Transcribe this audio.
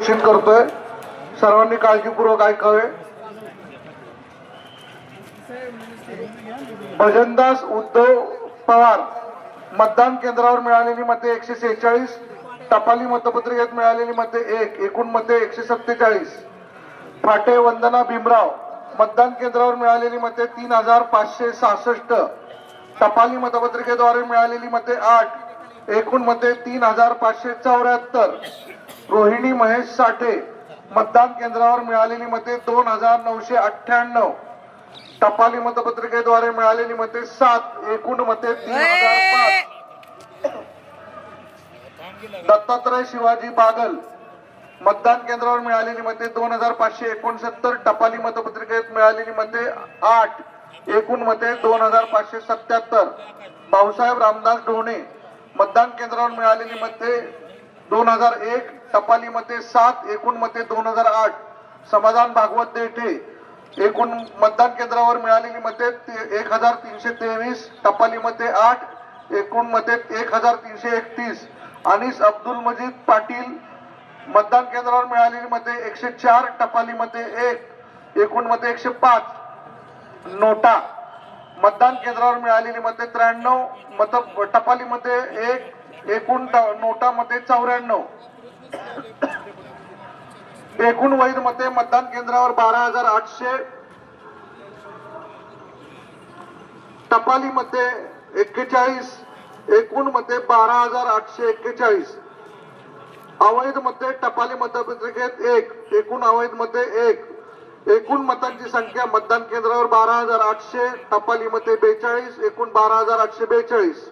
घोषित करतोय, सर्वांनी काळजीपूर्वक ऐकावे। भजनदास उद्धव पवार मतदान केंद्रावर मिळालेली मते 146, टपाली मतपत्रिकेत मिळालेली मते 1, एकूण मते 147। फाटे वंदना भीमराव मतदान केंद्रावर मिळालेली मते 3566, टपाली मतपत्रिकेद्वारे मिळालेली मते 8, एकूण मते 3574। रोहिणी महेश साठे मतदान केंद्रावर मिळालेली मते 2998, टपाली मतपत्रिकेद्वारे मिळालेली मते 7, एकूण मते 3005। दत्तात्रय शिवाजी बागल मतदान केंद्रावर मिळालेली मते 2569, टपाली मतपत्रिकेत मिळालेली मते 8, एकूण मते 2577। भाऊसाहेब रामदास ढोणे मतदान केंद्रावर मिळालेली मते 2001, टपाली मते 7, एकूण मते 2008। समाधान भागवत देठे एकूण मतदान केंद्रावर मिळालेली मते 1323, टपाली मते 8, एकूण मते 1331। अनीस अब्दुल मजीद पाटील मतदान केंद्रावर मिळालेली मते 104, टपाली मते 1, एकूण मते 105। नोटा मतदान केंद्रावर मिळालेली मते 93, टपाली मते 1, एकूण नोटा मते 94। एकूण वैध मते मतदान केंद्रावर 12800, टपाली मते 41, एकूण मते 12841। अवैध मते टपाली मतपत्रिकेत 1, एकूण अवैध मते 1। एकूण मतांची संख्या मतदान केंद्रावर 12800, टपाली मते 42, एकूण 12842।